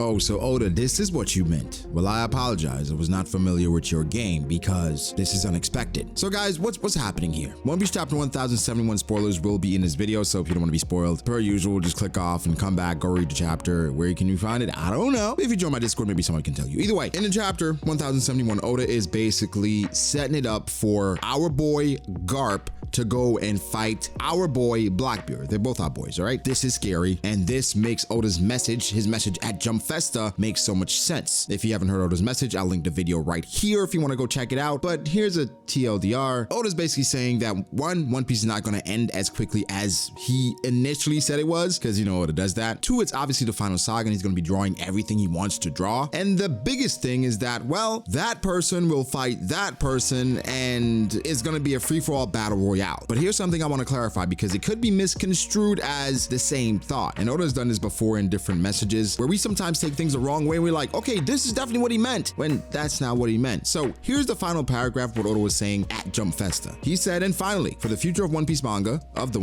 Oh, so Oda, this is what you meant. Well, I apologize. I was not familiar with your game because this is unexpected. So guys, what's happening here? One Piece chapter 1071 spoilers will be in this video, so if you don't want to be spoiled, per usual, just click off and come back, go read the chapter. Where can you find it? I don't know. If you join my Discord, maybe someone can tell you. Either way, in the chapter 1071, Oda is basically setting it up for our boy Garp to go and fight our boy Blackbeard. They're both our boys, all right? This is scary, and this makes Oda's message, his message at Jump Festa, makes so much sense. If you haven't heard Oda's message, I'll link the video right here if you want to go check it out. But here's a TLDR. Oda's basically saying that One Piece is not going to end as quickly as he initially said it was, because you know Oda does that. Two, it's obviously the final saga, and he's going to be drawing everything he wants to draw. And the biggest thing is that, well, that person will fight that person, and it's going to be a free-for-all battle royale. But here's something I want to clarify, because it could be misconstrued as the same thought. And Oda's done this before in different messages where we sometimes take things the wrong way and we're like, okay, this is definitely what he meant, when that's not what he meant. So here's the final paragraph what Oda was saying at Jump Festa. He said, and finally, for the future of the One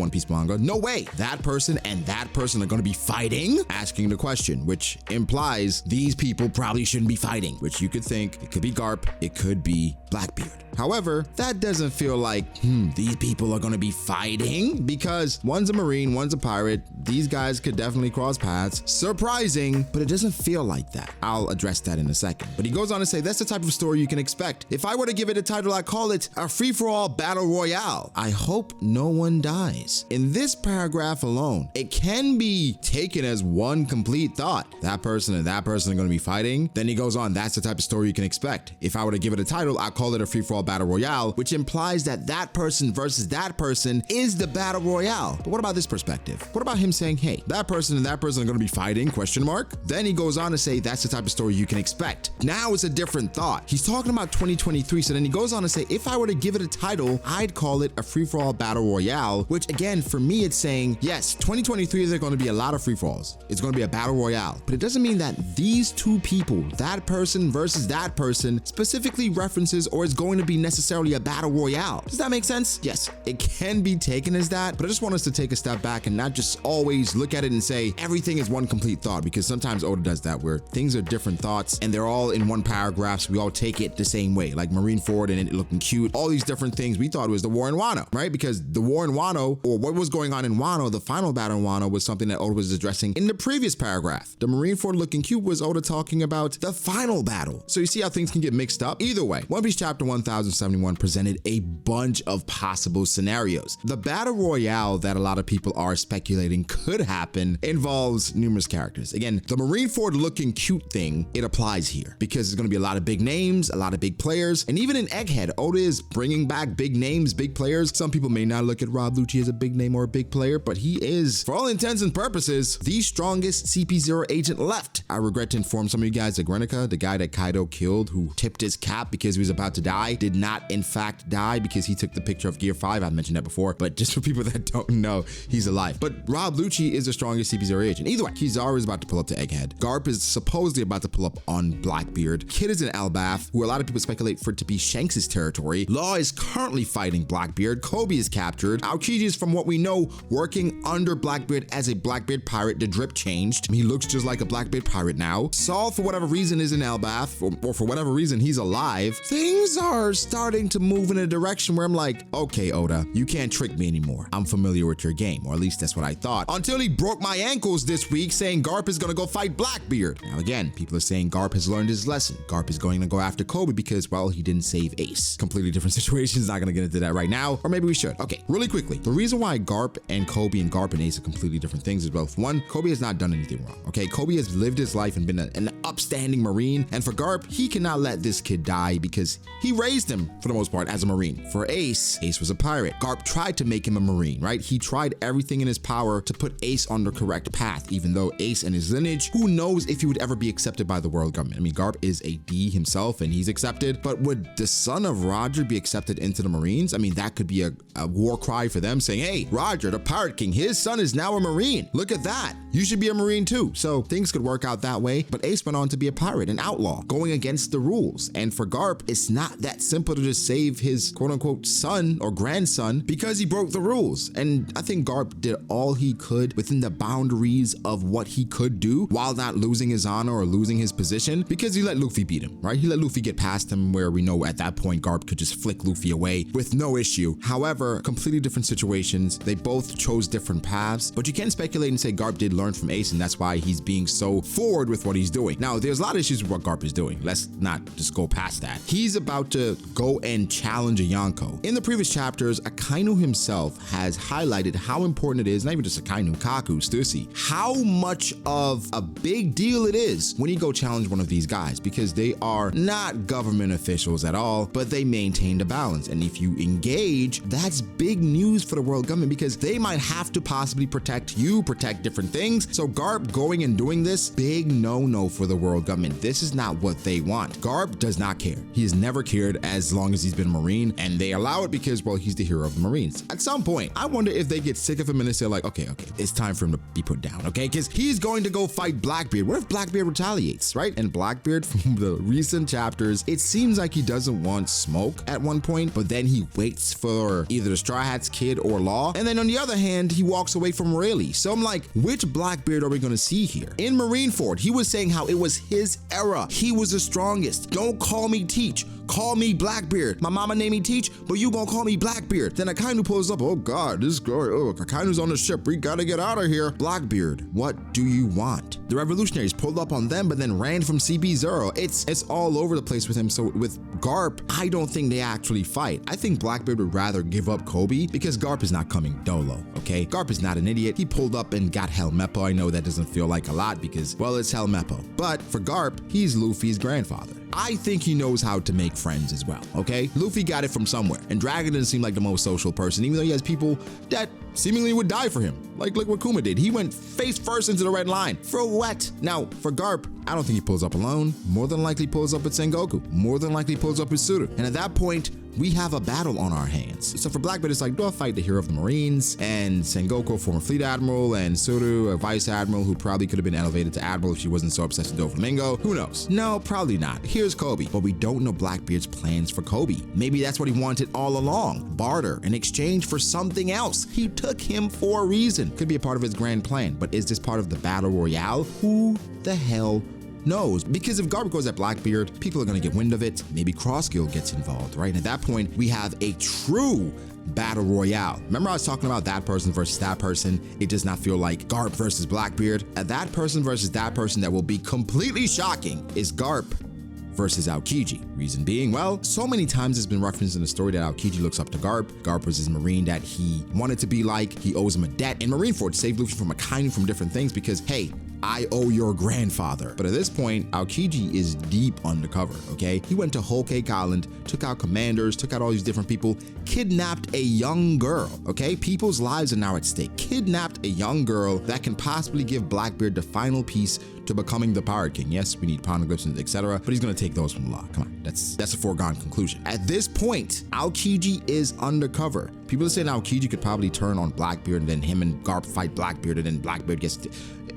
Piece manga, no way that person and that person are going to be fighting, asking the question, which implies these people probably shouldn't be fighting, which you could think it could be Garp, it could be Blackbeard. However, that doesn't feel like, these people are going to be fighting, because one's a Marine, one's a pirate. These guys could definitely cross paths. Surprising, but it doesn't feel like that. I'll address that in a second. But he goes on to say, that's the type of story you can expect. If I were to give it a title, I'd call it a free-for-all battle royale. I hope no one dies. In this paragraph alone, it can be taken as one complete thought. That person and that person are going to be fighting. Then he goes on, that's the type of story you can expect. If I were to give it a title, I'd call it a free-for-all battle royale, which implies that that person versus that person is the battle royale. But what about this perspective? What about him saying, hey, that person and that person are going to be fighting, question mark? Then he goes on to say, that's the type of story you can expect. Now it's a different thought. He's talking about 2023. So then he goes on to say, if I were to give it a title, I'd call it a free-for-all battle royale, which again, for me, it's saying, yes, 2023 there's going to be a lot of free-for-alls. It's going to be a battle royale, but it doesn't mean that these two people, that person versus that person, specifically references or is going to be necessarily a battle royale. Does that make sense? Yes, it can be taken as that, but I just want us to take a step back and not just always look at it and say everything is one complete thought, because sometimes Oda does that where things are different thoughts and they're all in one paragraph, so we all take it the same way, like Marineford and it looking cute, all these different things. We thought it was the war in Wano, right? Because the war in Wano, or what was going on in Wano, the final battle in Wano, was something that Oda was addressing in the previous paragraph. The Marineford looking cute was Oda talking about the final battle. So you see how things can get mixed up? Either way, One Piece chapter 1071 presented a bunch of possible scenarios. The battle royale that a lot of people are speculating could happen involves numerous characters. Again, the Marineford looking cute thing, it applies here because there's going to be a lot of big names, a lot of big players, and even in Egghead, Oda is bringing back big names, big players. Some people may not look at Rob Lucci as a big name or a big player, but he is, for all intents and purposes, the strongest CP0 agent left. I regret to inform some of you guys that Grenica, the guy that Kaido killed, who tipped his cap because he was about to die, did not in fact die because he took the picture of Gear 5. I've mentioned that before, but just for people that don't know, he's alive. But Rob Lucci is the strongest CP0 agent. Either way, Kizaru is about to pull up to Egghead. Garp is supposedly about to pull up on Blackbeard. Kid is in Elbaf, who a lot of people speculate for it to be Shanks' territory. Law is currently fighting Blackbeard. Kobe is captured. Aokiji is, from what we know, working under Blackbeard as a Blackbeard pirate. The drip changed. He looks just like a Blackbeard pirate now. Saul, for whatever reason, is in Elbaf, or for whatever reason, he's alive. Things are starting to move in a direction where I'm like, okay, Oda, you can't trick me anymore. I'm familiar with your game, or at least that's what I thought, until he broke my ankles this week saying Garp is gonna go fight Blackbeard. Now again, people are saying Garp has learned his lesson. Garp is going to go after Kobe because, well, he didn't save Ace. Completely different situations, not gonna get into that right now, or maybe we should. Okay, really quickly, the reason why Garp and Kobe and Garp and Ace are completely different things is, well, one, Kobe has not done anything wrong, okay? Kobe has lived his life and been an upstanding Marine, and for Garp, he cannot let this kid die because he raised him, for the most part, as a Marine. For Ace, Ace was a pirate. Garp tried to make him a Marine, right? He tried everything in his power to put Ace on the correct path, even though Ace and his lineage, who knows if he would ever be accepted by the world government. I mean, Garp is a D himself and he's accepted, but would the son of Roger be accepted into the Marines? I mean, that could be a war cry for them saying, hey, Roger, the Pirate King, his son is now a Marine. Look at that. you should be a Marine too. So things could work out that way. But Ace went on to be a pirate, an outlaw, going against the rules. And for Garp, it's not that simple to just save his quote unquote son or grandson because he broke the rules. And I think Garp did all he could within the boundaries of what he could do while not losing his honor or losing his position, because he let Luffy beat him, right? He let Luffy get past him, where we know at that point Garp could just flick Luffy away with no issue. However, completely different situations. They both chose different paths, but you can speculate and say Garp did learn from Ace, and that's why he's being so forward with what he's doing. Now, there's a lot of issues with what Garp is doing. Let's not just go past that. He's about to go and challenge a Yonko. In the previous chapters, Akainu himself has highlighted how important it is, not even just Akainu, Kaku, Stussy, how much of a big deal it is when you go challenge one of these guys, because they are not government officials at all, but they maintain the balance. And if you engage, that's big news for the world government, because they might have to possibly protect you, protect different things. So Garp going and doing this, big no-no for the world government. This is not what they want. Garp does not care. He has never cared as long as he's been a Marine, and they allow it because, well, he's the hero of the Marines. At some point, I wonder if they get sick of him and they say like, okay, it's time for him to be put down, okay? Because he's going to go fight Blackbeard. What if Blackbeard retaliates, right? And Blackbeard, from the recent chapters, it seems like he doesn't want smoke at one point, but then he waits for either the Straw Hat's kid or Law, and then on the other hand, he walks away from Rayleigh. So I'm like, which Blackbeard are we going to see here? In Marineford, he was saying how it was his era. He was the strongest. Don't call me Teach. Call me Blackbeard. My mama named me Teach, but you gonna call me Blackbeard. Then Akainu pulls up. Oh God, this guy, Akainu's on the ship. We gotta get out of here. Blackbeard, what do you want? The revolutionaries pulled up on them, but then ran from CP0. It's all over the place with him. So with Garp, I don't think they actually fight. I think Blackbeard would rather give up Kobe because Garp is not coming dolo, okay? Garp is not an idiot. He pulled up and got Helmeppo. I know that doesn't feel like a lot because, well, it's Helmeppo. But for Garp, he's Luffy's grandfather. I think he knows how to make friends as well, okay? Luffy got it from somewhere, and Dragon doesn't seem like the most social person, even though he has people that seemingly would die for him. Like what Kuma did. He went face first into the red line. For what? Now, for Garp, I don't think he pulls up alone. More than likely pulls up with Sengoku. More than likely pulls up with Suru. And at that point, we have a battle on our hands. So for Blackbeard, it's like, do I fight the hero of the Marines? And Sengoku, former fleet admiral, and Suru, a vice admiral who probably could have been elevated to admiral if she wasn't so obsessed with Doflamingo. Who knows? No, probably not. Here's Kobe. But we don't know Blackbeard's plans for Kobe. Maybe that's what he wanted all along. Barter in exchange for something else. He took him for a reason. Could be a part of his grand plan. But is this part of the battle royale? Who the hell knows? Because if Garp goes at Blackbeard, people are going to get wind of it. Maybe Cross Guild gets involved, right? And at that point, we have a true battle royale. Remember I was talking about that person versus that person? It does not feel like Garp versus Blackbeard. And that person versus that person that will be completely shocking is Garp versus Aokiji. Reason being, well, so many times it's been referenced in the story that Aokiji looks up to Garp. Garp was his Marine that he wanted to be like. He owes him a debt. And Marineford saved Luffy from Akainu from different things because, hey, I owe your grandfather. But at this point, Aokiji is deep undercover, okay? He went to Whole Cake Island, took out commanders, took out all these different people, kidnapped a young girl, okay? People's lives are now at stake. Kidnapped a young girl that can possibly give Blackbeard the final piece to becoming the Pirate King. Yes, we need poneglyphs and etc., but he's gonna take those from Law. Come on, that's a foregone conclusion. At this point, Aokiji is undercover. People are saying Aokiji could probably turn on Blackbeard and then him and Garp fight Blackbeard and then Blackbeard gets...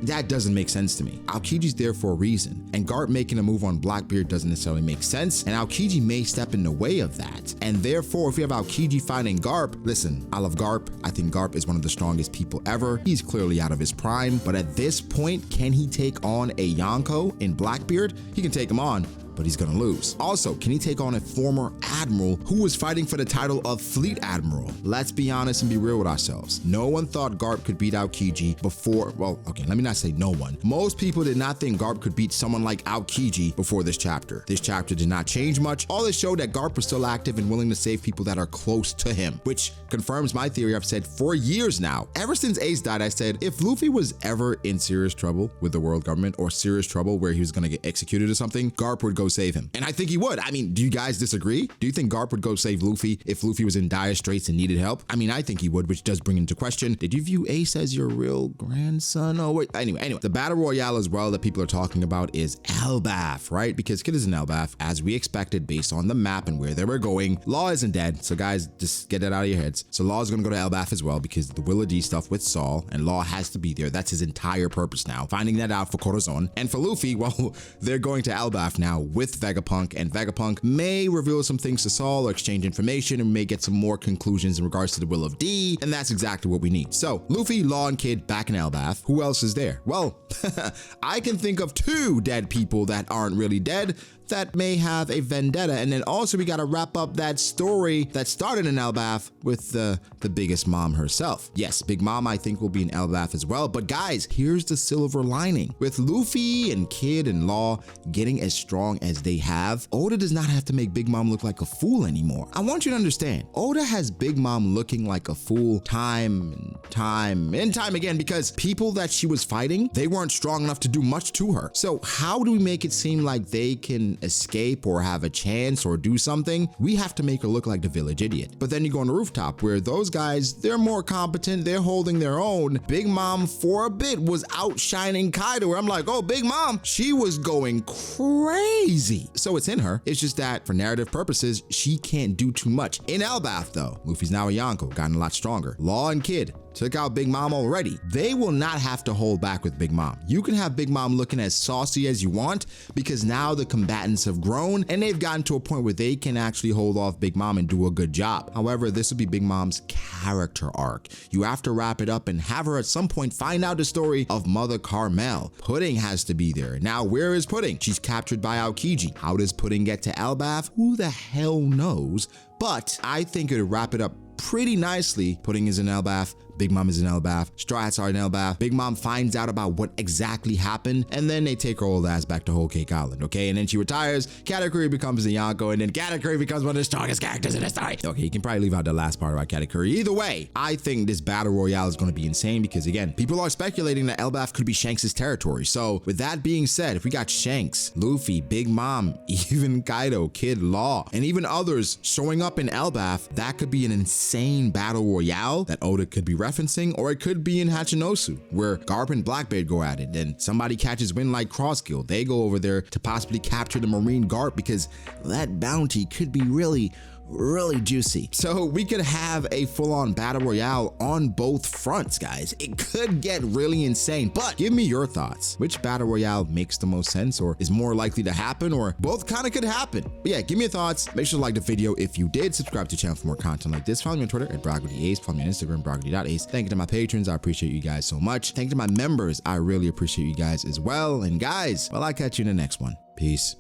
That doesn't make sense to me. Aokiji's there for a reason, and Garp making a move on Blackbeard doesn't necessarily make sense, and Aokiji may step in the way of that. And therefore, if you have Aokiji fighting Garp, listen, I love Garp. I think Garp is one of the strongest people ever. He's clearly out of his prime, but at this point, can he take on a Yonko in Blackbeard? He can take him on, but he's gonna lose. Also, can he take on a former admiral who was fighting for the title of Fleet Admiral? Let's be honest and be real with ourselves. No one thought Garp could beat Aokiji before, well, okay, let me not say no one. Most people did not think Garp could beat someone like Aokiji before this chapter. This chapter did not change much. All this showed that Garp was still active and willing to save people that are close to him, which confirms my theory I've said for years now. Ever since Ace died, I said, if Luffy was ever in serious trouble with the world government or serious trouble where he was gonna get executed or something, Garp would go go save him. And I think he would. I mean, do you guys disagree? Do you think Garp would go save Luffy if Luffy was in dire straits and needed help? I mean, I think he would, which does bring into question, did you view Ace as your real grandson? Oh, wait. Anyway, the battle royale as well that people are talking about is Elbaf, right? Because Kid is in Elbaf, as we expected based on the map and where they were going. Law isn't dead, so guys, just get that out of your heads. So Law is going to go to Elbaf as well because the Will of D stuff with Saul, and Law has to be there. That's his entire purpose now, finding that out for Corazon. And for Luffy, well, they're going to Elbaf now with Vegapunk, and Vegapunk may reveal some things to Saul or exchange information and may get some more conclusions in regards to the Will of D, and that's exactly what we need. So Luffy, Law, and Kid back in Elbaf. Who else is there? Well, I can think of 2 dead people that aren't really dead that may have a vendetta. And then also we got to wrap up that story that started in Elbaf with the biggest mom herself. Yes, Big Mom I think will be in Elbaf as well. But guys, here's the silver lining. With Luffy and Kid and Law getting as strong as they have, Oda does not have to make Big Mom look like a fool anymore. I want you to understand, Oda has Big Mom looking like a fool time and time again because people that she was fighting, they weren't strong enough to do much to her. So how do we make it seem like they can escape or have a chance or do something? We have to make her look like the village idiot. But then you go on the rooftop where those guys, they're more competent, they're holding their own. Big Mom for a bit was outshining Kaido, where I'm like, oh, Big Mom, she was going crazy. So it's in her. It's just that for narrative purposes, she can't do too much. In Elbaf though, Luffy's now a Yonko, gotten a lot stronger. Law and Kid took out Big Mom already. They will not have to hold back with Big Mom. You can have Big Mom looking as saucy as you want because now the combatants have grown and they've gotten to a point where they can actually hold off Big Mom and do a good job. However, this will be Big Mom's character arc. You have to wrap it up and have her at some point find out the story of Mother Carmel. Pudding has to be there. Now, where is Pudding? She's captured by Aokiji. How does Pudding get to Elbaf? Who the hell knows? But I think it would wrap it up pretty nicely. Pudding is in Elbaf, Big Mom is in Elbaf, Straw Hats are in Elbaf. Big Mom finds out about what exactly happened, and then they take her old ass back to Whole Cake Island, okay? And then she retires, Katakuri becomes a Yonko, and then Katakuri becomes one of the strongest characters in the story. Okay, you can probably leave out the last part about Katakuri. Either way, I think this battle royale is going to be insane because, again, people are speculating that Elbaf could be Shanks' territory. So, with that being said, if we got Shanks, Luffy, Big Mom, even Kaido, Kid, Law, and even others showing up in Elbaf, that could be an insane battle royale that Oda could be referencing, or it could be in Hachinosu, where Garp and Blackbeard go at it, and somebody catches wind like Crossgill. They go over there to possibly capture the Marine Garp because that bounty could be really juicy. So we could have a full-on battle royale on both fronts, guys. It could get really insane, but give me your thoughts. Which battle royale makes the most sense or is more likely to happen, or both kind of could happen? But yeah, give me your thoughts. Make sure to like the video if you did. Subscribe to the channel for more content like this. Follow me on Twitter at BrogDAce. Follow me on Instagram, brogdy.ace. Thank you to my patrons. I appreciate you guys so much. Thank you to my members. I really appreciate you guys as well. And guys, well, I'll catch you in the next one. Peace.